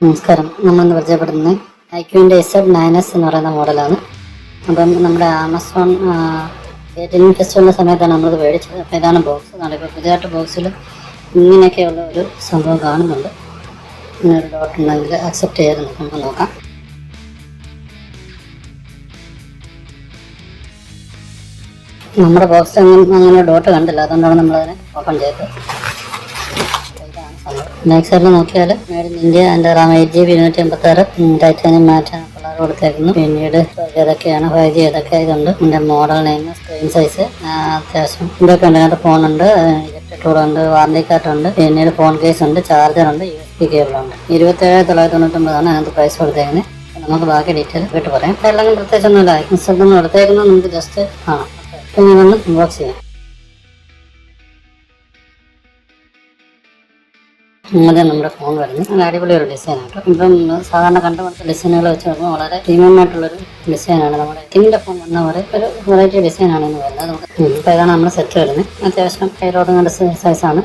നമസ്കാരം. നമ്മളിന്ന് പരിചയപ്പെടുന്നത് ഐക്യുവിൻ്റെ Z9S എന്ന് പറയുന്ന മോഡലാണ്. അപ്പം നമ്മുടെ ആമസോൺ ഗേറ്റിംഗ് ഫെസ്റ്റിവലിൻ്റെ സമയത്താണ് നമ്മളിത് മേടിച്ചത്. അപ്പോൾ ഇതാണ് ബോക്സ്. ഇപ്പോൾ പുതിയതായിട്ട് ബോക്സിൽ ഇങ്ങനെയൊക്കെയുള്ള ഒരു സംഭവം കാണുന്നുണ്ട്. ഇങ്ങനൊരു ഡോട്ട് ഉണ്ടെങ്കിൽ അക്സെപ്റ്റ് ചെയ്ത് നമുക്ക് നോക്കാം. നമ്മുടെ ബോക്സ് അങ്ങനെ ഡോട്ട് കണ്ടില്ല, അതുകൊണ്ടാണ് നമ്മളതിനെ ഓപ്പൺ ചെയ്തത്. ബാക്ക് സൈഡിൽ നോക്കിയാൽ made in India and RAM 8GB 256 titanium മാറ്റാണ് കളർ കൊടുത്തേക്കുന്നു. പിന്നീട് ഏതൊക്കെയാണ് 5G ഏതൊക്കെ ഇതുണ്ട്, ഇതിൻ്റെ മോഡൽ നെയിം, സ്ക്രീൻ സൈസ്, അത്യാവശ്യം ഇതൊക്കെ ഉണ്ട്. അതിനകത്ത് ഫോണുണ്ട്, ഇലക്ട്രിക് ടൂളുണ്ട്, വാറണ്ടി കാർഡുണ്ട്, പിന്നീട് ഫോൺ കേസ് ഉണ്ട്, ചാർജറുണ്ട്, USB കേബിളുണ്ട്. 27,999 അതിനകത്ത് പ്രൈസ് കൊടുത്തേക്കുന്നത്. നമുക്ക് ബാക്കി ഡീറ്റെയിൽ കേട്ട് പറയാം. എല്ലാം പ്രത്യേകിച്ചൊന്നുമില്ല. ഇൻസ്റ്റൊന്നും എടുത്തേക്കുന്നത് നമുക്ക് ജസ്റ്റ് കാണാം. പിന്നെ നമ്മൾ ബോക്സ് ചെയ്യാം. അതെ നമ്മുടെ ഫോൺ വരുന്നത് നല്ല അടിപൊളി ഒരു ഡിസൈനായിട്ട്. ഇപ്പം സാധാരണ കണ്ടുപിടുത്ത ഡിസൈനുകൾ വെച്ച് നോക്കുമ്പോൾ വളരെ പ്രീമിയം ആയിട്ടുള്ളൊരു ഡിസൈനാണ്. നമ്മുടെ ഇതിൻ്റെ ഫോൺ വന്ന പോലെ ഒരു വെറൈറ്റി ഡിസൈനാണ് എന്ന് പറയുന്നത്. ഇപ്പോൾ ഇതാണ് നമ്മുടെ സെറ്റ് വരുന്നത്. അത്യാവശ്യം കയ്യിലോട്ട് നല്ല സൈസാണ്.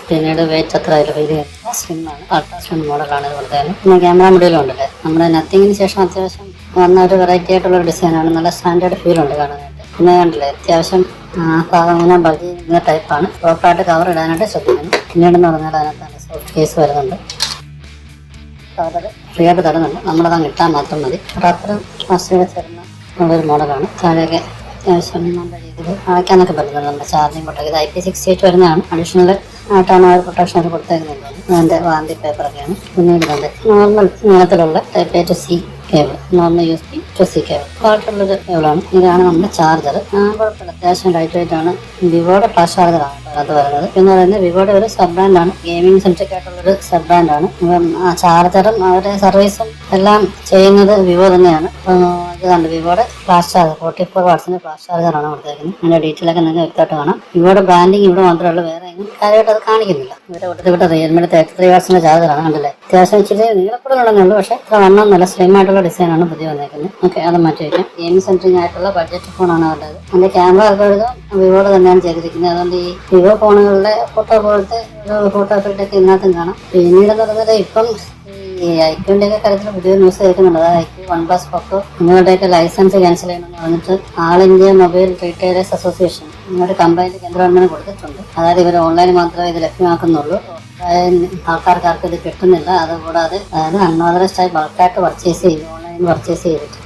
പിന്നീട് വെയിറ്റ് അത്ര അതിൽ ഫീൽ ചെയ്യുന്നത് സ്ലിമ്മാണ്. അൾട്രാ സ്ലിം മോഡലാണ് ഇത് കൊടുത്തത്. പിന്നെ ക്യാമറ മൊഡ്യൂലും ഉണ്ടല്ലേ. നമ്മുടെ നത്തിങ്ങിന് ശേഷം അത്യാവശ്യം വന്ന ഒരു വെറൈറ്റി ആയിട്ടുള്ളൊരു ഡിസൈനാണ്. നല്ല സ്റ്റാൻഡേർഡ് ഫീലുണ്ട് കാണാനായിട്ട്. പിന്നെ കണ്ടില്ലേ, അത്യാവശ്യം ഭാഗം ഇങ്ങനെ ബൾജി ചെയ്യുന്ന ടൈപ്പാണ്. പ്രോപ്പറായിട്ട് കവർ ഇടാനായിട്ട് ശ്രദ്ധിക്കണം. പിന്നീടെന്ന് പറഞ്ഞാൽ അതിനകത്ത് നല്ല സോഫ്റ്റ് കേസ് വരുന്നുണ്ട്. കവർ ഫ്രീ ആയിട്ട് തരുന്നുണ്ട്, നമ്മളതങ്ങ് ഇട്ടാൽ മാത്രം മതി. അത്ര മസ്റ്റിയുടെ തരുന്ന ഉള്ളൊരു മോഡലാണ്. താഴെയൊക്കെ അത്യാവശ്യം നല്ല രീതിയിൽ അയക്കാനൊക്കെ പറ്റുന്നുണ്ട്. നമ്മുടെ ചാർജിങ് പൊട്ടൊക്കെ ഇത് IP68 വരുന്നതാണ്. അഡീഷണൽ ആയിട്ടാണ് ആ ഒരു പ്രൊട്ടക്ഷൻ കൊടുത്തേക്കുന്നത്. അതിൻ്റെ വാറണ്ടി പേപ്പറൊക്കെയാണ്. പിന്നീട് ഇതിൻ്റെ നോർമൽ നീളത്തിലുള്ള Type A to C cable, normal USB to C cable, ക്വാളിറ്റിയുള്ളൊരു കേബിളാണ്. ഇതാണ് നമ്മുടെ ചാർജർ. കുഴപ്പമില്ല, അത്യാവശ്യം ലൈറ്റ് വെയിറ്റ് ആണ്. വിവോയുടെ ഫാസ്റ്റ് ചാർജറാണ് അതിനകത്ത് വരുന്നത്. പിന്നെ പറയുന്നത് വിവോയുടെ ഒരു സബ് ബ്രാൻഡാണ്, ഗെയിമിംഗ് സെൻട്രിക് ആയിട്ടുള്ളൊരു സബ് ബ്രാൻഡാണ്. അപ്പം ആ ചാർജറും അവരുടെ സർവീസും എല്ലാം ചെയ്യുന്നത് വിവോ തന്നെയാണ്. ഇത് കണ്ട് വിവോയുടെ ഫാസ്റ്റ് ചാർജർ 44 വാട്ട്സിന്റെ ഫാസ്റ്റ് ചാർജറാണ് കൊടുത്തേക്കുന്നത്. അതിന്റെ ഡീറ്റെയിൽ ഒക്കെ നിങ്ങൾക്ക് വ്യക്തമായിട്ട് കാണാം. വിവോയുടെ ബ്രാൻഡിങ് ഇവിടെ മാത്രമേ ഉള്ളൂ, വേറെ എങ്ങും കാര്യമായിട്ട് അത് കാണിക്കുന്നില്ല. ഇവരെ കൊടുത്തിട്ട് റിയൽമിയുടെ 33 വാട്ട്സിന്റെ ചാർജറാണ്. കണ്ടില്ലേ, അത്യാവശ്യം ഇച്ചിരി നീളക്കൂടുതലുണ്ടെന്നേ ഉള്ളൂ, പക്ഷേ ഇത്ര വണ്ണം നല്ല സ്ലിം ആയിട്ടുള്ള ഡിസൈനാണ് പുതിയ വന്നേക്കുന്നത്. ഓക്കെ, അത് മാറ്റി വയ്ക്കാം. ഗെയിമിംഗ് സെൻട്രിക് ആയിട്ടുള്ള ബഡ്ജറ്റ് ഫോണാണ് അവരുടേത്. അതിന്റെ ക്യാമറ അൽഗോരിതം വിവോയുടെ തന്നെയാണ് ചെയ്തിരിക്കുന്നത്. അതുകൊണ്ട് ഈ വിവോ ഫോണുകളിലെ ഫോട്ടോ പോലത്തെ ഒരു ഫോട്ടോ എഫക്റ്റ് ഒക്കെ ഇതിനകത്തും കാണാം. പിന്നീടെന്ന് പറയുന്നത് ഇപ്പം ഈ ഐക്യുവിന്റെ ഒക്കെ കാര്യത്തിൽ പുതിയ ന്യൂസ് കേൾക്കുന്നുണ്ട്. അതായത് ഐക്യു, OnePlus, Poco ഇവരുടെയൊക്കെ ലൈസൻസ് ക്യാൻസൽ ചെയ്യണമെന്ന് പറഞ്ഞിട്ട് ആൾ ഇന്ത്യ മൊബൈൽ റീറ്റെയിലേഴ്സ് അസോസിയേഷൻ ഒരു കമ്പനി കേന്ദ്ര ഗവൺമെന്റ് കൊടുത്തിട്ടുണ്ട്. അതായത് ഇവർ ഓൺലൈൻ മാത്രമേ ഇത് ലഭ്യമാക്കുന്നുള്ളൂ, ആൾക്കാർക്ക് ഇത് കിട്ടുന്നില്ല. അതുകൂടാതെ അതായത് അൺഓതറൈസ്ഡ് ആയി ബൾക്കായിട്ട് പർച്ചേസ് ചെയ്ത് ഓൺലൈനിൽ പർച്ചേസ് ചെയ്തിട്ട്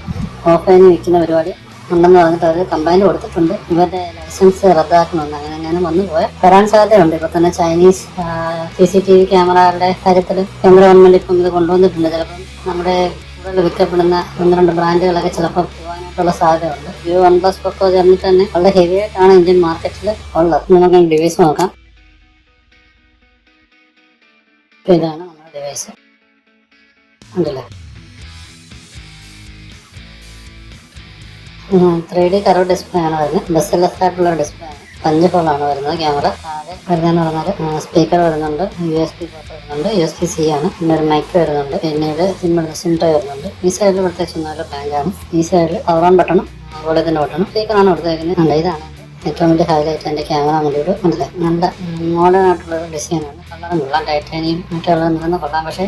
ഓഫ്ലൈനിൽ വിൽക്കുന്ന പരിപാടി ഉണ്ടെന്ന് പറഞ്ഞിട്ട് അവർ കംപ്ലൈൻറ്റ് കൊടുത്തിട്ടുണ്ട്. ഇവരുടെ ലൈസൻസ് റദ്ദാക്കണമെന്ന് അങ്ങനെ വന്നു പോയാൽ വരാൻ സാധ്യതയുണ്ട്. ഇപ്പോൾ തന്നെ ചൈനീസ് CCTV ക്യാമറകളുടെ കാര്യത്തിൽ കേന്ദ്ര ഗവൺമെന്റ് ഇപ്പം ഇത് കൊണ്ടുവന്നിട്ടുണ്ട്. ചിലപ്പം നമ്മുടെ കൂടുതൽ വിൽക്കപ്പെടുന്ന 1-2 ബ്രാൻഡുകളൊക്കെ ചിലപ്പോൾ പോകാനായിട്ടുള്ള സാധ്യതയുണ്ട്. വിവോ, OnePlus, Poco ചേർന്നിട്ട് തന്നെ വളരെ ഹെവി ആയിട്ടാണ് ഇന്ത്യൻ മാർക്കറ്റിൽ ഉള്ളത്. നമുക്ക് ഡിവൈസ് നോക്കാം. ഇതാണ് നമ്മുടെ ഡിവൈസ്. ഉണ്ടല്ലേ, 3D കർവ് ഡിസ്പ്ലേ ആണ് വരുന്നത്. ബസ്സിലെസ് ആയിട്ടുള്ള ഡിസ്പ്ലേ ആണ്. 5 ഹോളാണ് വരുന്നത്. ക്യാമറ താഴെ വരുന്നതെന്ന് പറഞ്ഞാൽ സ്പീക്കർ വരുന്നുണ്ട്, USB പോർട്ട് വരുന്നുണ്ട്, USB-C ആണ്. പിന്നെ ഒരു മൈക്ക് വരുന്നുണ്ട്. പിന്നീട് സിം ട്രേ വരുന്നുണ്ട്. ഈ സൈഡിൽ പ്രത്യേകിച്ച് ഒന്നൊരു ബ്രാൻഡാണ്. ഈ സൈഡിൽ പവർ ഓൺ ബട്ടണും അതുപോലെ തന്നെ ബട്ടണും സ്പീക്കറാണ് കൊടുത്തേക്കുന്നത്. ഇതാണ് ഏറ്റവും വലിയ ഹൈലൈറ്റ്. എൻ്റെ ക്യാമറ മൊഡ്യൂൾ ഉണ്ടല്ലേ, നല്ല മോഡേൺ ആയിട്ടുള്ളൊരു ഡിസൈനാണ്. കളറും കൊള്ളാം, ടൈറ്റാനിയം മറ്റുള്ളത് നിന്ന് കൊള്ളാം. പക്ഷേ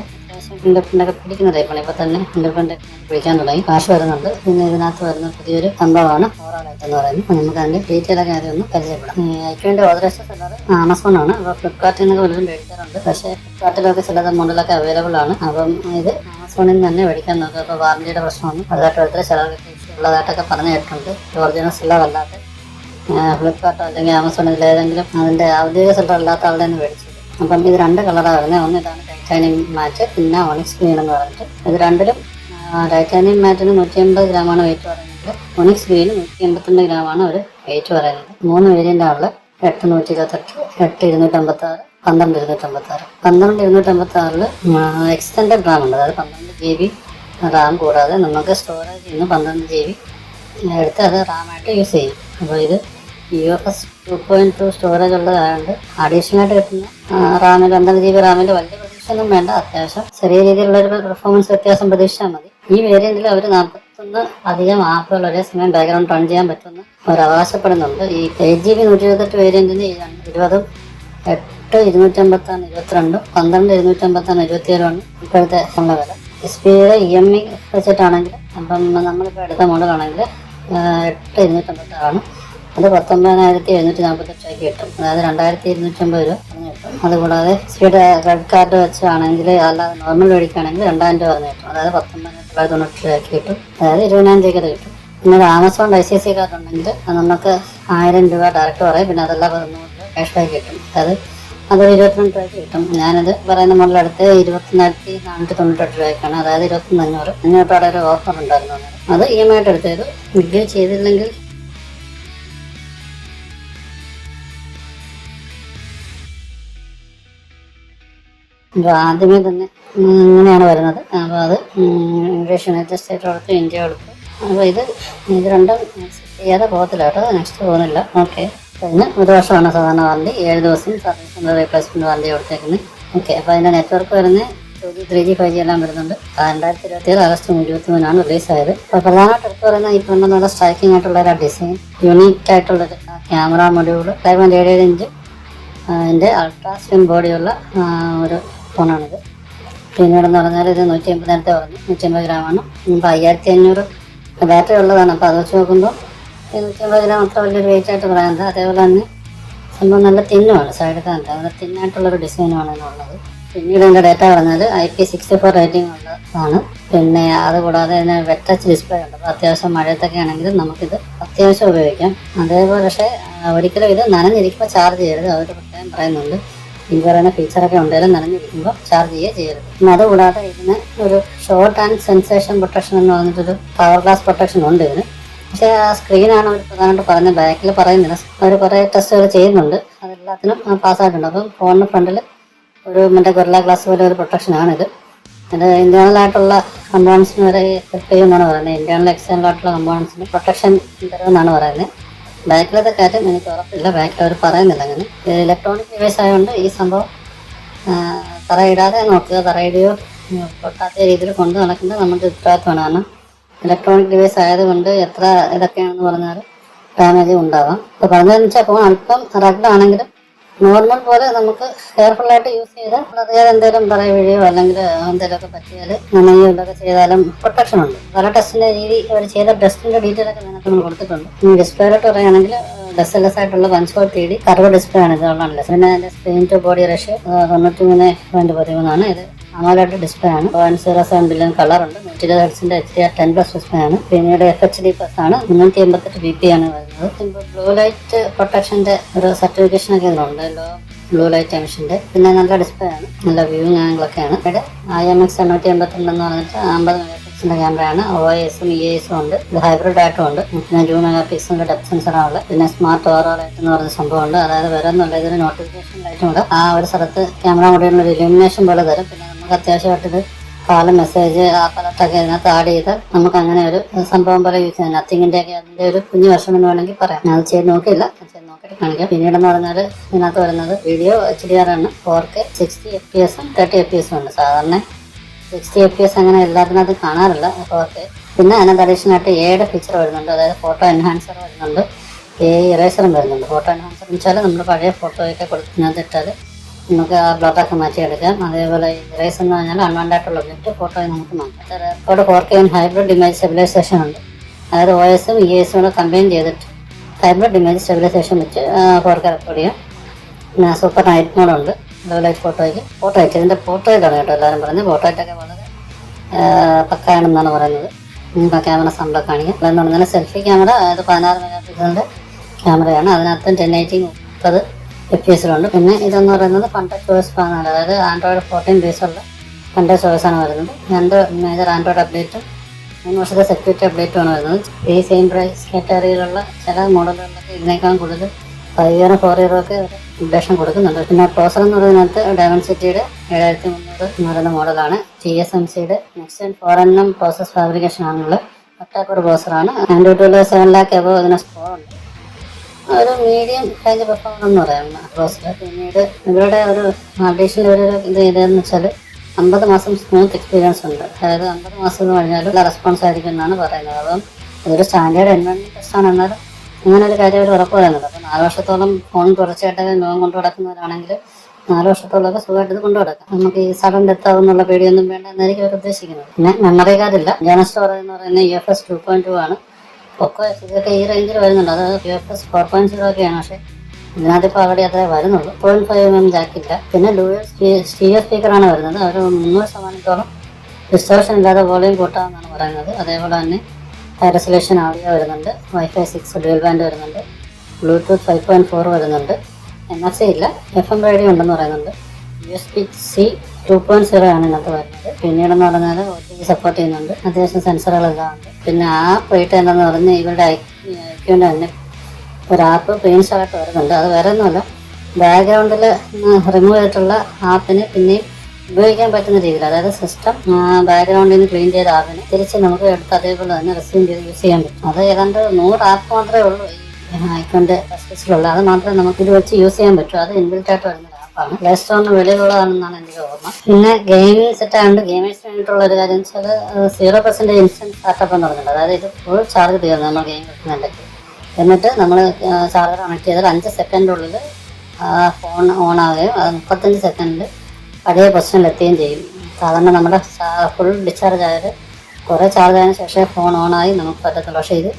ഫിംഗർ പ്രിൻ്റൊക്കെ പിടിക്കുന്ന ടൈപ്പാണ്. ഇപ്പോൾ തന്നെ ഫിംഗർ പ്രിൻ്റ് പിടിക്കാൻ തുടങ്ങി. കാശ് വരുന്നുണ്ട്. പിന്നെ ഇതിനകത്ത് വരുന്ന പുതിയൊരു സംഭവമാണ് ഓവറോളായിട്ട് എന്ന് പറയുന്നത്. നമുക്ക് അതിൻ്റെ ഡീറ്റെയിലൊക്കെ ആദ്യം ഒന്ന് പരിചയപ്പെടാം. ഐക്യുവിൻ്റെ ഓതറൈസ്ഡ് സെല്ലർ ആമസോൺ ആണ്. അപ്പോൾ ഫ്ലിപ്കാർട്ടിൽ നിന്നൊക്കെ വല്ലതും മേടിക്കാറുണ്ട്. പക്ഷേ ഫ്ലിപ്കാർട്ടിലൊക്കെ ചിലത് മോഡലൊക്കെ അവൈലബിൾ ആണ്. അപ്പം ഇത് ആമസോണിൽ നിന്ന് തന്നെ മേടിക്കാൻ നോക്കുക. അപ്പോൾ വാറണ്ടിയുടെ പ്രശ്നമൊന്നും അതായിട്ട് എടുത്ത് ചിലർക്ക് ഉള്ളതായിട്ടൊക്കെ പറഞ്ഞു കേട്ടിട്ടുണ്ട്. ഒറിജിനൽ സെല്ലർ അല്ലാതെ ഫ്ലിപ്കാർട്ടോ അല്ലെങ്കിൽ ആമസോണിൽ ഏതെങ്കിലും അതിൻ്റെ ഔദ്യോഗിക സെല്ലർ അല്ലാത്ത ആളുടെ നിന്ന് മേടിച്ചത്. അപ്പം ഇത് 2 കളറാണ് വരുന്നത്. ഒന്ന് ഇതാണ് ടൈറ്റാനിയം മാറ്റ്, പിന്നെ ഒണിക്സ് ഗ്രീൻ എന്ന് പറഞ്ഞിട്ട്. ഇത് രണ്ടിലും ടൈറ്റാനിയം മാറ്റിന് 180 ഗ്രാമാണ് വെയിറ്റ് പറയുന്നത്. ഒണിക്സ് ഗ്രീന് 182 ഗ്രാമാണ് ഒരു വെയിറ്റ് പറയുന്നത്. 3 വേരിയൻ്റാണുള്ളത്. 8 128, 8 256, 12 256. 12 256 എക്സ്റ്റൻഡ് റാം ഉണ്ട്. അതായത് 12 GB റാം കൂടാതെ നമുക്ക് സ്റ്റോറേജ് ഇന്ന് 12 GB എടുത്ത് അത് റാമായിട്ട് യൂസ് ചെയ്യും. അപ്പോൾ ഇത് UFS 2.2 സ്റ്റോറേജ് ഉള്ളതായതുകൊണ്ട് അഡീഷണൽ ആയിട്ട് കിട്ടുന്ന റാമിൽ 12 GB റാമിൽ വലിയ പ്രതീക്ഷയൊന്നും വേണ്ട. അത്യാവശ്യം ചെറിയ രീതിയിലുള്ളൊരു പെർഫോമൻസ് വ്യത്യാസം പ്രതീക്ഷിച്ചാൽ മതി. ഈ വേരിയന്റിൽ അവർ 41 അധികം ആപ്പുകൾ ഒരേ സമയം ബാക്ക്ഗ്രൗണ്ട് റൺ ചെയ്യാൻ പറ്റുമെന്ന് അവർ അവകാശപ്പെടുന്നുണ്ട്. ഈ 8 GB 128 വേരിയന്റിന് 20 8 256 22 12 257 ഇപ്പോഴത്തെ ഉള്ള വില. SBIയുടെ EMI വെച്ചിട്ടാണെങ്കിൽ അപ്പം നമ്മളിപ്പോൾ എടുത്ത മോഡലാണെങ്കിൽ 8 256 അത് 19,748 കിട്ടും. അതായത് 2,250 രൂപ പറഞ്ഞു കിട്ടും. അതുകൂടാതെ SBIയുടെ ക്രെഡിറ്റ് കാർഡ് വെച്ചാണെങ്കിൽ അല്ലാതെ നോർമൽ മേടിക്കുകയാണെങ്കിൽ 2,000 രൂപ പറഞ്ഞു കിട്ടും. അതായത് 19,990 രൂപയ്ക്ക് കിട്ടും. അതായത് 20,000 രൂപയ്ക്ക് കിട്ടും. പിന്നെ ആമസോൺ ICICI കാർഡ് ഉണ്ടെങ്കിൽ നമുക്ക് 1000 രൂപ ഡയറക്റ്റ് പറയും. പിന്നെ അതെല്ലാം 100 രൂപ ക്യാഷ് ബാക്ക് കിട്ടും. അതൊരു 22 രൂപയ്ക്ക് കിട്ടും. ഞാനത് പറയുന്ന മോഡലെടുത്ത് 24,498 രൂപയ്ക്കാണ്. അതായത് 21,500 ഒരു ഓഫർ ഉണ്ടായിരുന്നു. അത് EMI ആയിട്ട് എടുത്തത്. ബില്ല് ചെയ്തില്ലെങ്കിൽ ആദ്യമേ തന്നെ ഇങ്ങനെയാണ് വരുന്നത്. അപ്പോൾ അത് ഇംഗ്ലീഷ് യുണൈറ്റഡ് സ്റ്റേറ്റ് കൊടുത്തു, ഇന്ത്യ കൊടുത്തു. അപ്പോൾ ഇത് രണ്ടും ചെയ്യാതെ പോകത്തില്ല കേട്ടോ. നെക്സ്റ്റ് പോകുന്നില്ല. ഓക്കെ. പിന്നെ 1 വർഷമാണ് സാധാരണ വാറണ്ടി, 7 ദിവസം സർവീസിൻ്റെ റീപ്ലേസ്മെൻറ്റ് വാറണ്ടി കൊടുത്തേക്കുന്നത്. ഓക്കെ. അപ്പോൾ അതിൻ്റെ നെറ്റ്വർക്ക് വരുന്നത് 2G 3G 5G എല്ലാം വരുന്നുണ്ട്. 2027 ആഗസ്റ്റ് 23 റിലീസായത്. അപ്പോൾ പ്രധാനമായിട്ട് എടുത്ത് പറയുന്നത് ഈ പെണ്ണെന്നുള്ള സ്ട്രൈക്കിംഗ് ആയിട്ടുള്ള ഒരു ഡിസൈൻ, യൂണീക്ക് ആയിട്ടുള്ളൊരു ക്യാമറ മൊഡ്യൂൾ, 5.77 ഇഞ്ച് അതിൻ്റെ അൾട്രാ സ്ലിം ബോഡിയുള്ള ഒരു ഫോണാണിത്. പിന്നീടെന്ന് പറഞ്ഞാൽ ഇത് 150 നേരത്തെ പറഞ്ഞു, 150 ഗ്രാമാണ്. ഇപ്പോൾ 1500 ബാറ്ററി ഉള്ളതാണ്. അപ്പോൾ അത് വെച്ച് നോക്കുമ്പോൾ 150 ഗ്രാം അത്ര വലിയൊരു വെയിറ്റ് ആയിട്ട് പറയുന്നത്. അതേപോലെ തന്നെ സംഭവം നല്ല തിന്നുമാണ്, സൈഡ് കാണുന്നത് നല്ല തിന്നായിട്ടുള്ളൊരു ഡിസൈനുമാണ് ഇതിനുള്ളത്. പിന്നീട് എൻ്റെ ഡേറ്റ പറഞ്ഞാൽ IP64 റേറ്റിംഗ് ഉള്ളതാണ്. പിന്നെ അതുകൂടാതെ ഇതിന് വെറ്റ് ടച്ച് ഡിസ്പ്ലേ ഉണ്ട്. അപ്പോൾ അത്യാവശ്യം മഴയത്തൊക്കെ ആണെങ്കിലും നമുക്കിത് അത്യാവശ്യം ഉപയോഗിക്കാം. അതേപോലെ പക്ഷേ ഒരിക്കലും ഇത് നനഞ്ഞിരിക്കുമ്പോൾ ചാർജ് ചെയ്യരുത്. അതൊരു പ്രത്യേകം പറയുന്നുണ്ട്. ഈ പറയുന്ന ഫീച്ചറൊക്കെ ഉണ്ടെങ്കിലും നനഞ്ഞിരിക്കുമ്പോൾ ചാർജ് ചെയ്യരുത്. പിന്നെ അതുകൂടാതെ ഇതിന് ഒരു ഷോർട്ട് ആൻഡ് സെൻസേഷൻ പ്രൊട്ടക്ഷൻ എന്ന് പറഞ്ഞിട്ടൊരു പവർ ഗ്ലാസ് പ്രൊട്ടക്ഷൻ ഉണ്ട് ഇതിന്. പക്ഷേ ആ സ്ക്രീനാണ് അവർ പ്രധാനമായിട്ട് പറയുന്നത്. ബാക്കിൽ പറയുന്നില്ല. അവർ കുറേ ടെസ്റ്റുകൾ ചെയ്യുന്നുണ്ട്, അതെല്ലാത്തിനും പാസ്സായിട്ടുണ്ട്. അപ്പം ഫോണിന് ഫ്രണ്ടിൽ ഒരു മറ്റേ ഗൊറില്ല ഗ്ലാസ് പോലെ ഒരു പ്രൊട്ടക്ഷനാണിത്. ഇത് ഇന്റേണലായിട്ടുള്ള കമ്പോണൻസിന് വരെ ഹെൽപ്പ് ചെയ്യുമെന്നാണ് പറയുന്നത്. ഇന്റേണൽ എക്സ്റ്റേണൽ ആയിട്ടുള്ള കമ്പോണൻസിന് പ്രൊട്ടക്ഷൻ തരുമെന്നാണ് പറയുന്നത്. ബാക്കിലത്തെ കാര്യം എനിക്ക് ഉറപ്പില്ല, ബാക്കിൽ അവർ പറയുന്നില്ല. അങ്ങനെ ഇലക്ട്രോണിക് ഡിവൈസ് ആയതുകൊണ്ട് ഈ സംഭവം തറയിടാതെ നോക്കുക. തറയിടുകയോ പൊട്ടാത്ത രീതിയിൽ കൊണ്ട് നടക്കുന്നത് നമ്മുടെ ഉത്തരവാദിത്തമാണ്. കാരണം ഇലക്ട്രോണിക് ഡിവൈസ് ആയതുകൊണ്ട് എത്ര ഇതൊക്കെയാണെന്ന് പറഞ്ഞാൽ ഡാമേജ് ഉണ്ടാവാം. അപ്പോൾ പറഞ്ഞതെന്ന് വെച്ചാൽ ഫോൺ അല്പം റഗ്ഡാണെങ്കിലും നോർമൽ പോലെ നമുക്ക് കെയർഫുള്ളായിട്ട് യൂസ് ചെയ്താൽ അറിയാതെ എന്തെങ്കിലും പറയ വീഴുകയോ അല്ലെങ്കിൽ എന്തെങ്കിലുമൊക്കെ പറ്റിയാൽ നനയോ ഇതൊക്കെ ചെയ്താലും പ്രൊട്ടക്ഷൻ ഉണ്ട്. പല ടെസ്റ്റിൻ്റെ രീതി അവർ ചെയ്ത ടെസ്റ്റിൻ്റെ ഡീറ്റെയിൽ ഒക്കെ ഇതിനകത്ത് നമ്മൾ കൊടുത്തിട്ടുണ്ട്. ഡിസ്പ്ലേയിലോട്ട് പറയുകയാണെങ്കിൽ ഡെസ്ലെസ് ആയിട്ടുള്ള 1.3D കർവ് ഡിസ്പ്ലേ ആണ് ഇതുള്ളതാണ്. പിന്നെ അതിൻ്റെ സ്ക്രീൻ ടു ബോഡി റേഷ്യോ 93:13 ഇത്. AMOLED ഡിസ്പ്ലേ ആണ്. 0.07 ബില്യൺ കളറുണ്ട്. 120 ഹെർട്സിന്റെ HDR 10+ ഡിസ്പ്ലേ ആണ്. പിന്നീട് FHD+ ആണ്. 388 BP ആണ് വരുന്നത്. ബ്ലൂ ലൈറ്റ് പ്രൊട്ടക്ഷന്റെ ഒരു സർട്ടിഫിക്കേഷൻ ഒക്കെ ഇതിലുണ്ട്. ലോ ബ്ലൂ ലൈറ്റ് എമിഷന്റെ. പിന്നെ നല്ല ഡിസ്പ്ലേ ആണ്, നല്ല വ്യൂയിങ് ആംഗിളൊക്കെയാണ്. ഇവിടെ IMX 882 എന്ന് പറഞ്ഞിട്ട് 50 മെഗാപിക്സലിന്റെ ക്യാമറയാണ്. OIS-ഉം EIS-ഉം ഉണ്ട്. ഇത് ഹൈബ്രിഡ് ആയിട്ടും ഉണ്ട്. പിന്നെ 2 മെഗാപിക്സലിന്റെ ഡെപ്ത് സെൻസറാണ്. പിന്നെ സ്മാർട്ട് ഓവറോൾ ലൈറ്റ് എന്ന് പറയുന്ന സംഭവമുണ്ട്. അതായത് വേറെ ഒന്നുമില്ല, ഇതിന് നോട്ടിഫിക്കേഷൻ ലൈറ്റും ഉണ്ട്. ആ ഒരു സ്ഥലത്ത് ക്യാമറ മൊഡ്യൂളിന് ഒരു ഇലുമിനേഷൻ പോലെ തരും. പിന്നെ നമുക്ക് അത്യാവശ്യമായിട്ട് ഇത് കാല മെസ്സേജ് അലർട്ടൊക്കെ ഇതിനകത്ത് ആഡ് ചെയ്താൽ നമുക്ക് അങ്ങനെ ഒരു സംഭവം പോലെ യൂസ് ചെയ്യാം. നത്തിങ്ങിന്റെ ഒക്കെ അതിന്റെ ഒരു കുഞ്ഞു വർഷം എന്ന് വേണമെങ്കിൽ പറയാം. ഞാൻ അത് ചെയ്ത് നോക്കിയില്ല, ചെയ്ത് നോക്കിയിട്ട് കാണിക്കാം. പിന്നീടെന്ന് പറഞ്ഞാൽ ഇതിനകത്ത് വരുന്നത് വീഡിയോ HDR ആണ്. 4K 60 FPS-ഉം 30 FPS-ഉം ഉണ്ട്. സാധാരണ 60 FPS അങ്ങനെ എല്ലാത്തിനകത്ത് കാണാറില്ല 4K. പിന്നെ അതിനകത്ത് അഡീഷണലായിട്ട് AI ഫീച്ചർ വരുന്നുണ്ട്. അതായത് ഫോട്ടോ എൻഹാൻസർ വരുന്നുണ്ട്, AI ഇറേസറും വരുന്നുണ്ട്. ഫോട്ടോ എൻഹാൻസർ എന്ന് വെച്ചാൽ നമ്മൾ പഴയ ഫോട്ടോയൊക്കെ കൊടുത്തിനകത്ത് ഇട്ടാൽ നമുക്ക് ആ ബ്ലോക്കൊക്കെ മാറ്റിയെടുക്കാം. അതേപോലെ ഇറേസ് എന്ന് പറഞ്ഞാൽ അൺവാണ്ടഡ് ആയിട്ടുള്ള ഒബ്ജക്റ്റ് ഫോട്ടോയിൽ നമുക്ക് മാറ്റാം. Record 4K hybrid image stabilisation ഉണ്ട്. അതായത് OS-ഉം EIS-ഉം കൂടെ കമ്പൈൻ ചെയ്തിട്ട് ഹൈബ്രിഡ് ഇമേജ് സ്റ്റെബിലൈസേഷൻ വെച്ച് 4K റെക്കോർഡ് ചെയ്യാം. പിന്നെ സൂപ്പർ നൈറ്റ് മോഡുണ്ട് ലോ ലൈറ്റ് ഫോട്ടോയ്ക്ക്. ഫോട്ടോയ്ക്ക് ഇതിൻ്റെ പോർട്രേറ്റാണ് കേട്ടോ എല്ലാവരും പറയുന്നത്. പോർട്രേറ്റൊക്കെ വളരെ പക്കായാണെന്നാണ് പറയുന്നത്. ക്യാമറ സംഭവം കാണിക്കാം. അതെന്ന് പറഞ്ഞാൽ സെൽഫി ക്യാമറ, അതായത് 16 മെഗാപിക്സലിൻ്റെ ക്യാമറയാണ്. അതിനകത്ത് 1080 30 FPS-ലുണ്ട്. പിന്നെ ഇതെന്ന് പറയുന്നത് ഫണ്ടഡ് OS പാനാണ്. അതായത് Android 14 ബേസുള്ള ഫണ്ടഡ് OS ആണ് വരുന്നത്. 2 മേജർ ആൻഡ്രോയിഡ് അപ്ഡേറ്റും 3 വർഷത്തെ സെക്യൂരിറ്റി അപ്ഡേറ്റുമാണ് വരുന്നത്. ഈ സെയിം പ്രൈസ് കാറ്റഗറിയിലുള്ള ചില മോഡലുകളിലൊക്കെ ഇതിനേക്കാൾ കൂടുതൽ 5 ഇയറും 4 ഇയറും ഒക്കെ അപ്ഡേഷൻ കൊടുക്കുന്നുണ്ട്. പിന്നെ പ്രോസർ എന്ന് പറയുന്നതിനകത്ത് ഡയമൻസിറ്റിയുടെ 7300 എന്ന് പറയുന്ന മോഡലാണ്. TSMC-യുടെ നെക്സ്റ്റ് 4nm പ്രോസസ് ഫാബ്രിക്കേഷൻ ആണുള്ളത്. ഒക്ടാ-കോർ പ്രോസറാണ്. Android 7 lakh എബോവ് ഇതിന് സ്കോർ ഉണ്ട്. ഒരു മീഡിയം റേഞ്ച് പെർഫോമൻസ് എന്ന് പറയാം പ്രോസർ. പിന്നീട് ഇവരുടെ ഒരു അഡീഷണൽ ഒരു ഇത് ഇതെന്ന് വെച്ചാൽ 50 മാസം സ്മൂത്ത് എക്സ്പീരിയൻസ് ഉണ്ട്. അതായത് 50 മാസം എന്ന് പറഞ്ഞാൽ നല്ല റെസ്പോൺസ് ആയിരിക്കും എന്നാണ് പറയുന്നത്. അപ്പം ഇതൊരു സ്റ്റാൻഡേർഡ് എൻവയോൺമെന്റ് ടെസ്റ്റ് ആണ്. എന്നാലും അങ്ങനെ ഒരു കാര്യം അവർ ഉറപ്പ് പറയുന്നുണ്ട്. അപ്പോൾ 4 വർഷത്തോളം ഫോൺ തുടർച്ചയായിട്ട് ലോകം കൊണ്ട് നടക്കുന്നവരാണെങ്കിൽ 4 വർഷത്തോളമൊക്കെ സുഖമായിട്ട് ഇത് കൊണ്ടു നടക്കാം. നമുക്ക് ഈ സഡൻ ഡെത്ത് ആവുന്നുള്ള പേടിയൊന്നും വേണ്ട എന്നായിരിക്കും അവർ ഉദ്ദേശിക്കുന്നത്. പിന്നെ മെമ്മറി കാർഡില്ല. ഇന്റേണൽ സ്റ്റോറേജ് എന്ന് പറയുന്നത് UFS 2.2 ആണ്. പൊക്കോ ഇതൊക്കെ ഈ റേഞ്ചിൽ വരുന്നുണ്ട്. അത് UFS 4.0 ഒക്കെയാണ്. പക്ഷേ ഇതിനകത്ത് ഇപ്പോൾ അവിടെ അത്രേ വരുന്നുള്ളൂ. 0.5 ജാക്കില്ല. പിന്നെ ഡ്യുവൽ സ്റ്റീരിയോ സ്പീക്കറാണ് വരുന്നത്. അവർ 300% ഡിസ്റ്റോർഷൻ ഇല്ലാതെ വോളിയം കൂട്ടാമെന്നാണ് പറയുന്നത്. അതേപോലെ തന്നെ ഹൈ റെസൊല്യൂഷൻ ഓഡിയോ വരുന്നുണ്ട്. Wi-Fi 6 ഡ്യുവൽ ബാൻഡ് വരുന്നുണ്ട്. ബ്ലൂടൂത്ത് 5.4 വരുന്നുണ്ട്. NFC ഇല്ല. FM റേഡിയോ ഉണ്ടെന്ന് പറയുന്നുണ്ട്. USB-C 2.0 ആണ് ഇതിനകത്ത് വരുന്നത്. പിന്നീടെന്ന് പറഞ്ഞാൽ OTG സപ്പോർട്ട് ചെയ്യുന്നുണ്ട്. അത്യാവശ്യം സെൻസറുകളെല്ലാം ഉണ്ട്. പിന്നെ ആപ്പ് റേറ്റ് എന്താണെന്ന് പറഞ്ഞാൽ ഇവരുടെ ഐക്യൂൻ്റെ തന്നെ ഒരു ആപ്പ് പ്രീൻസ്റ്റാളായിട്ട് വരുന്നുണ്ട്. അത് വേറെ ഒന്നുമല്ല, ബാക്ക്ഗ്രൗണ്ടിൽ റിമൂവ് ചെയ്തിട്ടുള്ള ആപ്പിന് പിന്നെയും ഉപയോഗിക്കാൻ പറ്റുന്ന രീതിയിൽ, അതായത് സിസ്റ്റം ബാക്ക്ഗ്രൗണ്ടിൽ നിന്ന് ക്ലീൻ ചെയ്ത ആപ്പിന് തിരിച്ച് നമുക്ക് എടുത്ത് അതേപോലെ തന്നെ റിസീവ് ചെയ്ത് യൂസ് ചെയ്യാൻ പറ്റും. അത് ഏതാണ്ട് 100 ആപ്പ് മാത്രമേ ഉള്ളൂ ഈ ഐക്കോണിൻ്റെ സബ്സ്ക്രിപ്ഷനിലുള്ള. അത് മാത്രമേ നമുക്ക് ഇത് വെച്ച് യൂസ് ചെയ്യാൻ പറ്റൂ. അത് ഇൻബിൽറ്റ് ആയിട്ട് വരുന്ന ആപ്പാണ്. പ്ലേ സ്റ്റോറിന് വെളിയിലുള്ളതാണെന്നാണ് എൻ്റെ ഓർമ്മ. പിന്നെ ഗെയിമിംഗ് സെറ്റ് ആയതുകൊണ്ട് ഗെയിമേഴ്സിന് വേണ്ടിയിട്ടുള്ള ഒരു കാര്യം വെച്ചാൽ 0% ഇൻസ്റ്റൻറ്റ് സ്റ്റാർട്ടപ്പ് എന്ന് പറഞ്ഞിട്ടുണ്ട്. അതായത് ഇത് ഫുൾ ചാർജ് തീർന്നു നമ്മൾ ഗെയിം കളിക്കുന്നുണ്ടെങ്കിൽ. എന്നിട്ട് നമ്മൾ ചാർജർ കണക്ട് ചെയ്താൽ 5 സെക്കൻഡിനുള്ളിൽ ഫോൺ ഓൺ ആവുകയും അത് 35 സെക്കൻഡിൽ പഴയ പൊസിഷനിൽ എത്തുകയും ചെയ്യും. സാധാരണ നമ്മുടെ ഫുൾ ഡിസ്ചാർജ് ആയാൽ കുറേ ചാർജ് ആയതിനു ശേഷം ഫോൺ ഓണായി നമുക്ക് പറ്റത്തുള്ളൂ. പക്ഷേ ഇത്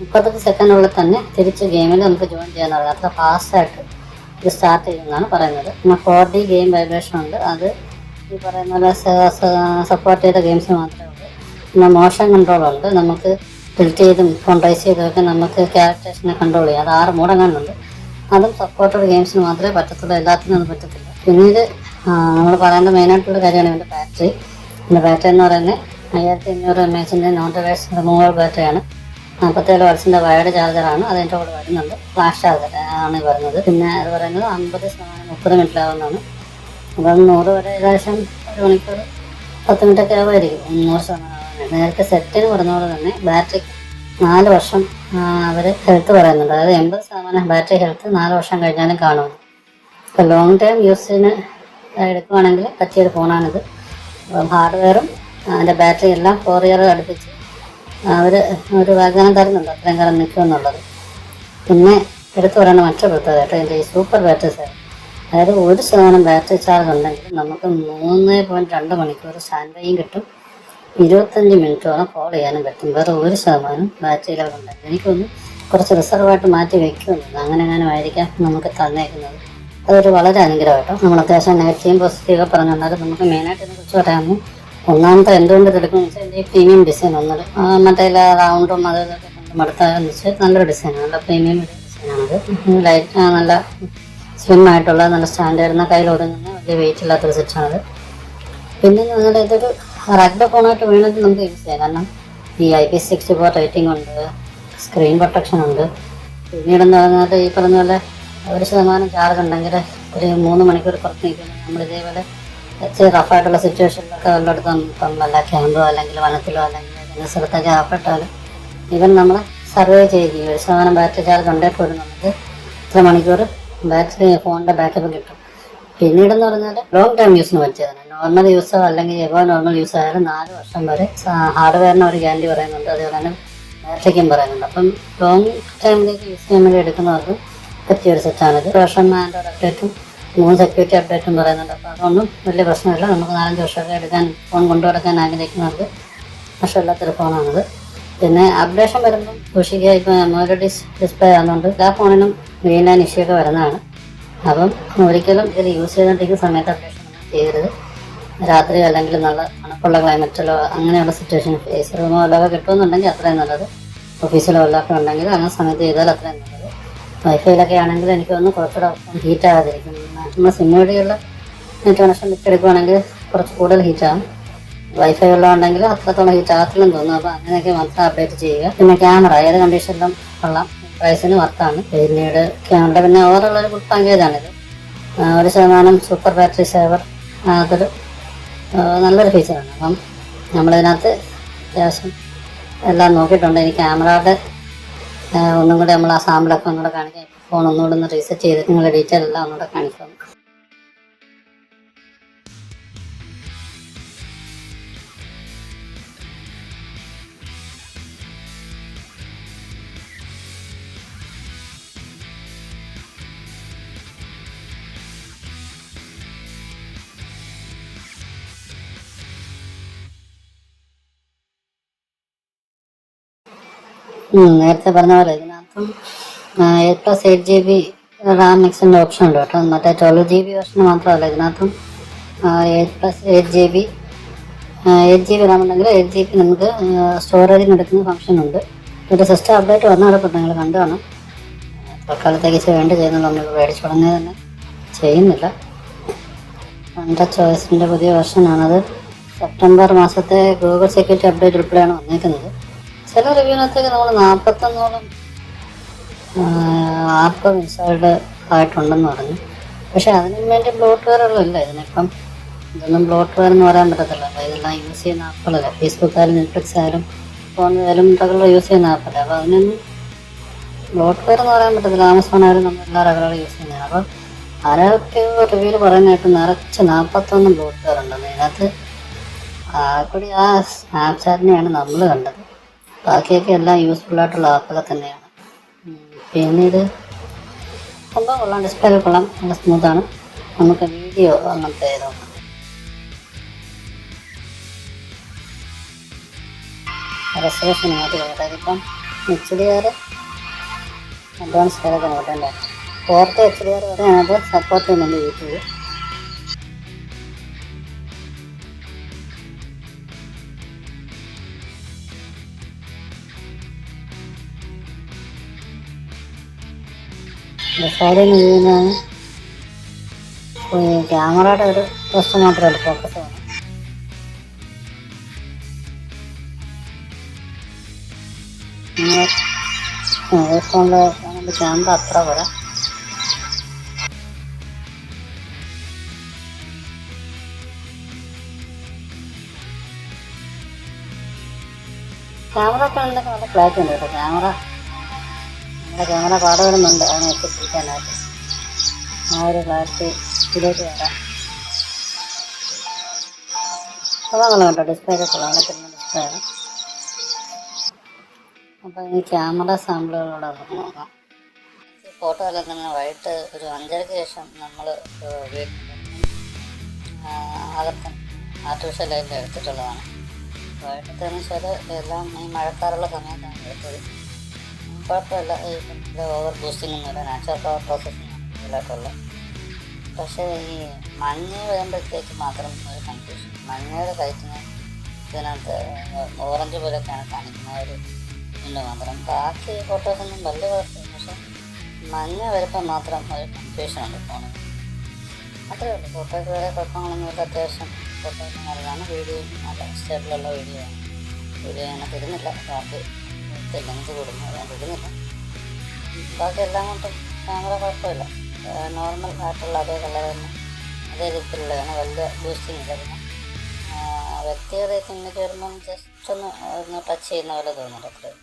35 സെക്കൻഡിനുള്ളിൽ തന്നെ തിരിച്ച് ഗെയിമിൽ നമുക്ക് ജോയിൻ ചെയ്യാൻ പറയുന്നത്. അത്ര ഫാസ്റ്റായിട്ട് ഇത് സ്റ്റാർട്ട് ചെയ്യുമെന്നാണ് പറയുന്നത്. പിന്നെ 4D ഗെയിം വൈബ്രേഷൻ ഉണ്ട്. അത് ഈ പറയുന്ന പോലെ സപ്പോർട്ട് ചെയ്ത ഗെയിംസ് മാത്രമേ ഉള്ളൂ. പിന്നെ മോഷൻ കൺട്രോൾ ഉണ്ട്. നമുക്ക് ടിൽറ്റ് ചെയ്തും ഫോൺ റൈസ് ചെയ്തൊക്കെ നമുക്ക് ക്യാരക്ടേഴ്സിനെ കൺട്രോൾ ചെയ്യാം. അത് 6 മോഡങ്ങാനുണ്ട്. അതും സപ്പോർട്ടഡ് ഗെയിംസിന് മാത്രമേ പറ്റത്തുള്ളൂ, എല്ലാത്തിനും അത് പറ്റത്തില്ല. പിന്നീട് നമ്മൾ പറയേണ്ട മെയിനായിട്ടുള്ള കാര്യമാണ് ഇതിൻ്റെ ബാറ്ററി. ഇതിൻ്റെ ബാറ്ററി എന്ന് പറയുന്നത് 1500 mAh നോൺ റിവേഴ്സ് റിമൂവബിൾ ബാറ്ററിയാണ്. 47 വാട്ട്സിൻ്റെ വയർഡ് ചാർജറാണ്. അതിൻ്റെ കൂടെ വരുന്നുണ്ട്. ഫ്ലാഷ് ചാർജർ ആണ് വരുന്നത്. പിന്നെ അത് പറയുന്നത് 50% 30 മിനിറ്റിലാവുന്നതാണ്. അപ്പം 100 വരെ ഏകദേശം 1 മണിക്കൂർ 10 മിനിറ്റൊക്കെ ആവുമായിരിക്കും. 100% നേരത്തെ സെറ്റിന് പറഞ്ഞ പോലെ തന്നെ ബാറ്ററി 4 വർഷം അവർ ഹെൽത്ത് പറയുന്നുണ്ട്. അതായത് 80% ബാറ്ററി ഹെൽത്ത് 4 വർഷം കഴിഞ്ഞാലും കാണുന്നു. ഇപ്പോൾ ലോങ് ടൈം യൂസിന് എടുക്കുകയാണെങ്കിൽ പറ്റിയൊരു ഫോണാണിത്. ഹാർഡ്വെയറും അതിൻ്റെ ബാറ്ററി എല്ലാം 4 ഇയർ അടുപ്പിച്ച് അവർ ഒരു വാഗ്ദാനം തരുന്നുണ്ട്, അത്രയും കാലം നിൽക്കുമെന്നുള്ളത്. പിന്നെ എടുത്തു പറയുന്ന മറ്റൊരു പ്രത്യേകത ഇതിൻ്റെ ഈ സൂപ്പർ ബാറ്ററി സേവ്. അതായത് 1% ബാറ്ററി ചാർജ് ഉണ്ടെങ്കിൽ നമുക്ക് 3.2 മണിക്കൂർ സ്റ്റാൻഡ് ബൈയും കിട്ടും. 25 മിനിറ്റോളം കോൾ ചെയ്യാനും പറ്റും. വേറെ 1% ബാറ്ററി ലെവൽ ഉണ്ടെങ്കിൽ എനിക്കൊന്ന് കുറച്ച് റിസർവായിട്ട് മാറ്റി വെക്കുമെന്ന്. അങ്ങനെ ആയിരിക്കാം നമുക്ക് തന്നേക്കുന്നത്. അതൊരു വളരെ അനുഗ്രഹമായിട്ടോ. നമ്മൾ അത്യാവശ്യം നെഗറ്റീവും പോസിറ്റീവൊക്കെ പറഞ്ഞുകൊണ്ടാലും നമുക്ക് മെയിനായിട്ട് ഇതിനെക്കുറിച്ച് പറയാമെങ്കിൽ ഒന്നാമത്തെ എന്തുകൊണ്ട് എടുക്കുമെന്ന് വെച്ചാൽ എൻ്റെ ഈ പ്രീമിയം ഡിസൈൻ ഒന്നത് മറ്റേ റൗണ്ടും അതൊക്കെ മടുത്താന്ന് വെച്ചാൽ നല്ലൊരു ഡിസൈനാണ്. നല്ല പ്രീമിയം ഡിസൈനാണത്. ലൈറ്റ് നല്ല സ്ലിം ആയിട്ടുള്ള നല്ല സ്റ്റാൻഡേർഡിന് കയ്യിൽ ഒതുങ്ങുന്ന വലിയ വെയിറ്റ് ഇല്ലാത്തൊരു സെറ്റാണത്. പിന്നെ പറഞ്ഞാൽ ഇതൊരു റഗ്ഡ് ഫോണായിട്ട് വേണമെങ്കിൽ നമുക്ക് യൂസ് ചെയ്യാം. കാരണം ഈ IP64 റേറ്റിംഗ് ഉണ്ട്, സ്ക്രീൻ പ്രൊട്ടക്ഷൻ ഉണ്ട്. പിന്നീടെന്ന് പറഞ്ഞാൽ ഈ പറഞ്ഞ പോലെ 1% ചാർജ് ഉണ്ടെങ്കിൽ ഒരു 3 മണിക്കൂർ പുറത്ത് നിൽക്കുന്നത് നമ്മൾ ഇതേപോലെ റഫായിട്ടുള്ള സിറ്റുവേഷനിലൊക്കെ വല്ലയിടത്തും ഇപ്പം വല്ല ക്യാമ്പോ അല്ലെങ്കിൽ വനത്തിലോ അല്ലെങ്കിൽ ഏതെങ്കിലും സ്ഥലത്തൊക്കെ അകപ്പെട്ടാലും ഇവൻ നമ്മൾ സർവേ ചെയ്യുകയും 1% ബാറ്ററി ചാർജ് ഉണ്ടെങ്കിൽ പോലും നമുക്ക് ഇത്ര മണിക്കൂർ ബാറ്ററി ഫോണിൻ്റെ ബാക്കപ്പ് കിട്ടും. പിന്നീടെന്ന് പറഞ്ഞാൽ ലോങ് ടൈം യൂസിന് പറ്റിയതാണ്. നോർമൽ യൂസോ അല്ലെങ്കിൽ നോർമൽ യൂസ് ആയാലും 4 വർഷം വരെ ഹാർഡ്വെയറിന് ഒരു ഗ്യാരണ്ടി പറയുന്നുണ്ട്. അതേപോലെ തന്നെ ബാറ്ററിക്കും പറയുന്നുണ്ട്. അപ്പം ലോങ് ടൈമിലേക്ക് യൂസ് ചെയ്യാൻ വേണ്ടി എടുക്കുന്നവർക്ക് പറ്റിയൊരു സെറ്റാണിത്. വർഷം ആൻഡ്രോയിഡ് അപ്ഡേറ്റും 3 സെക്യൂരിറ്റി അപ്ഡേറ്റും പറയുന്നുണ്ട്. അപ്പോൾ അതൊന്നും വലിയ പ്രശ്നമില്ല. നമുക്ക് 4-5 വർഷമൊക്കെ എടുക്കാൻ ഫോൺ കൊണ്ടു നടക്കാൻ ആഗ്രഹിക്കുന്നവർക്ക് പ്രശ്നമില്ലാത്തൊരു ഫോണാണിത്. പിന്നെ അപ്ഡേഷൻ വരുമ്പം സൂക്ഷിക്കുക. ഇപ്പോൾ AMOLED ഡിസ്പ്ലേ ആകുന്നുണ്ട്. എല്ലാ ഫോണിനും ഗ്രീൻ ലൈൻ ഇഷ്യൂ ഒക്കെ വരുന്നതാണ്. അപ്പം ഒരിക്കലും ഇത് യൂസ് ചെയ്തുകൊണ്ടിരിക്കുന്ന സമയത്ത് അപ്ഡേഷൻ ഒന്നും ചെയ്യരുത്. രാത്രിയോ അല്ലെങ്കിൽ നല്ല തണുപ്പുള്ള ക്ലൈമറ്റിലോ അങ്ങനെയുള്ള സിറ്റുവേഷൻ ഫേസ് റൂമോ വല്ലതൊക്കെ കിട്ടുമെന്നുണ്ടെങ്കിൽ അത്രയും നല്ലത്. ഓഫീസിലോ വല്ലതൊക്കെ ഉണ്ടെങ്കിൽ അങ്ങനെ സമയത്ത് ചെയ്താൽ അത്രയും നല്ലത്. വൈഫൈയിലൊക്കെ ആണെങ്കിൽ എനിക്ക് തോന്നുന്നു കുറച്ചുകൂടെ ഹീറ്റ് ആകാതിരിക്കും. നമ്മൾ സിം വഴിയുള്ള നെറ്റ് കണക്ഷൻ എടുക്കുകയാണെങ്കിൽ കുറച്ച് കൂടുതൽ ഹീറ്റാകും. വൈഫൈ ഉള്ളതുണ്ടെങ്കിൽ അത്രത്തോളം ഹീറ്റ് ആകത്തില്ലെന്ന് തോന്നുന്നു. അപ്പോൾ അങ്ങനെയൊക്കെ മാത്രം അപ്ഡേറ്റ് ചെയ്യുക. പിന്നെ ക്യാമറ ഏത് കണ്ടീഷനിലും കൊള്ളാം, പ്രൈസിന് വർത്താണ്. പിന്നീട് ക്യാമറ പിന്നെ ഓവറുള്ളൊരു ഗുഡ് പാക്കേജാണിത്. 1% സൂപ്പർ ബാറ്ററി സേവർ അതൊരു നല്ലൊരു ഫീച്ചറാണ്. അപ്പം നമ്മളിതിനകത്ത് അത്യാവശ്യം എല്ലാം നോക്കിയിട്ടുണ്ട്. ഇനി ക്യാമറയുടെ ഒന്നും കൂടെ നമ്മൾ ആ സാമ്പിളൊക്കെ ഒന്നുകൂടെ കാണിക്കാം. ഫോൺ ഒന്നുകൂടെ ഒന്ന് റീസെറ്റ് ചെയ്ത് നിങ്ങളുടെ ഡീറ്റെയിൽ എല്ലാം ഒന്നുകൂടെ കാണിക്കാം. നേരത്തെ പറഞ്ഞ പോലെ ഇതിനകത്തും 8+8 GB റാം എക്സിൻ്റെ ഓപ്ഷൻ ഉണ്ട് കേട്ടോ. മറ്റേ 12 GB വെർഷൻ മാത്രമല്ല, ഇതിനകത്തും 8+8 GB 8 GB റാം ഉണ്ടെങ്കിൽ 8 GB നമുക്ക് സ്റ്റോറേജിന് എടുക്കുന്ന ഫംഗ്ഷൻ ഉണ്ട്. ഒരു സിസ്റ്റം അപ്ഡേറ്റ് വന്ന കിടപ്പുണ്ട്, നിങ്ങൾ കണ്ടു കാണും. തൽക്കാലത്തേക്ക് വേണ്ടി ചെയ്യുന്നത് നമ്മൾ മേടിച്ചു തുടങ്ങി തന്നെ ചെയ്യുന്നില്ല. എൻ്റെ ചോയ്സിൻ്റെ പുതിയ വെർഷനാണത്. സെപ്റ്റംബർ മാസത്തെ ഗൂഗിൾ സെക്യൂരിറ്റി അപ്ഡേറ്റ് ഉൾപ്പെടെയാണ് വന്നിരിക്കുന്നത്. ചില റിവ്യൂവിനകത്തേക്ക് നമ്മൾ 41ഓളം ആപ്പ് ഇൻസ്റ്റാൾഡ് ആയിട്ടുണ്ടെന്ന് പറഞ്ഞു. പക്ഷേ അതിനും വേണ്ടി ബ്ലോട്ട്വെയറുകളില്ല ഇതിനിപ്പം. ഇതൊന്നും ബ്ലോട്ട്വെയർ എന്ന് പറയാൻ പറ്റത്തില്ല. ഇതെല്ലാം യൂസ് ചെയ്യുന്ന ആപ്പുകളല്ല. ഫേസ്ബുക്ക് ആയാലും നെറ്റ്ഫ്ലിക്സ് ആയാലും ഫോൺ ആയാലും റെഗുലർ യൂസ് ചെയ്യുന്ന ആപ്പല്ല. അപ്പോൾ അതിനൊന്നും ബ്ലോട്ട്വെയർ എന്ന് പറയാൻ പറ്റത്തില്ല. ആമസോൺ ആയാലും നമ്മൾ എല്ലാ റെഗുലർ യൂസ് ചെയ്യുന്നതാണ്. അപ്പോൾ ആരൊക്കെ റിവ്യൂവിൽ പറയുന്നതായിട്ട് നിറച്ച് 41 ബ്ലോട്ട്വെയർ ഉണ്ടെന്ന്. ഇതിനകത്ത് കൂടി ആ സ്നാപ്ചാറ്റിനെയാണ് നമ്മൾ കണ്ടത്. ബാക്കിയൊക്കെ എല്ലാം യൂസ്ഫുൾ ആയിട്ടുള്ള ആപ്പൊക്കെ തന്നെയാണ്. പിന്നെ ഇത് സംഭവം കൊള്ളാം, ഡിസ്പ്ലേ കൊള്ളാം, നല്ല സ്മൂത്താണ്. നമുക്ക് വീഡിയോ അങ്ങനത്തെ നോക്കാം. റെസൊല്യൂഷൻ മാറ്റി കൊടുക്കാം. ഇതിപ്പം HDR അഡ്വാൻസ് വരെയൊക്കെ നോക്കണ്ടേ. 4K HDR വരെ അത് സപ്പോർട്ട് ചെയ്യുന്നുണ്ട് യൂട്യൂബ്. സൈഡിൽ നിന്ന് ചെയ്യുന്നതാണ്. ക്യാമറയുടെ ഒരു വസ്തു മാത്രമല്ല ഫോക്കസ് ആണ്. ഫോണിൽ ക്യാമറ അത്ര വരാം. ക്യാമറ ഒക്കെ ഉണ്ടെങ്കിൽ നല്ല ക്ലാരിറ്റി ഉണ്ട് കേട്ടോ. ക്യാമറ പാട് വരുന്നുണ്ട് അതിനെ വെച്ച് പിടിക്കാനായിട്ട്. ആ ഒരു ക്ലാരിറ്റി ഇതിലേക്ക് വരാം. അതാണ് കേട്ടോ. ഡിസ്പ്ലേ ഒക്കെ കൊള്ളാം, ഡിസ്പ്ലേ ആണ്. അപ്പോൾ ഈ ക്യാമറ സാമ്പിളുകളോടെ നമുക്ക് നോക്കാം. ഫോട്ടോ എല്ലാം തന്നെ വൈകിട്ട് ഒരു 5:30-ക്ക് ശേഷം നമ്മൾ അകത്ത് ആർട്ടിഫിഷ്യൽ ലൈറ്റ് എടുത്തിട്ടുള്ളതാണ്. വൈകിട്ടത്തെ എന്ന് വെച്ചാൽ എല്ലാം ഈ മഴക്കാറുള്ള സമയത്താണ് എടുത്തത്. കുഴപ്പമില്ല. ഈ ഓവർ ബൂസ്റ്റിംഗ് ഒന്നുമില്ല, നാച്ചുറൽ പവർ പ്രോസസ്സിംഗ് ഇതിലായിട്ടുള്ള. പക്ഷേ ഈ മഞ്ഞ് വരുമ്പോഴത്തേക്ക് മാത്രം ഒരു കൺഫ്യൂഷൻ. മഞ്ഞയുടെ ലൈറ്റിന് ഇതിനകത്ത് ഓറഞ്ച് പോലെയൊക്കെയാണ് കാണിക്കുന്ന ഒരു ഉണ്ട് മാത്രം. ബാക്കി ഫോട്ടോസൊന്നും വലിയ കുഴപ്പമില്ല. പക്ഷേ മഞ്ഞ വരുമ്പോൾ മാത്രം ഒരു കൺഫ്യൂഷനുണ്ട് ഫോണിൽ. അത്രയേ ഉള്ളൂ. ഫോട്ടോയ്ക്ക് വേറെ കുഴപ്പങ്ങളൊന്നുമില്ല. അത്യാവശ്യം ഫോട്ടോയ്ക്ക് നല്ലതാണ്. വീഡിയോയും നല്ല സ്റ്റേബിളുള്ള വീഡിയോ ഞാൻ തരുന്നില്ല. ബാക്കി ലെങ്ത് കൂടുന്നു, ഞാൻ തരുന്നില്ല. ബാക്കി എല്ലാം കൊണ്ടും ക്യാമറ കുഴപ്പമില്ല. നോർമൽ ആയിട്ടുള്ള അതേ കളർ തന്നെ, അതേ രീതിയിലുള്ളതാണ്. വലിയ ബൂസ്റ്റിംഗ് ഇല്ല. പിന്നെ വ്യക്തിഗത ഇമേജ് വരുമ്പം ജസ്റ്റ് ഒന്ന് ടച്ച് ചെയ്യുന്ന പോലെ തോന്നുന്നുണ്ട്. അത്രയും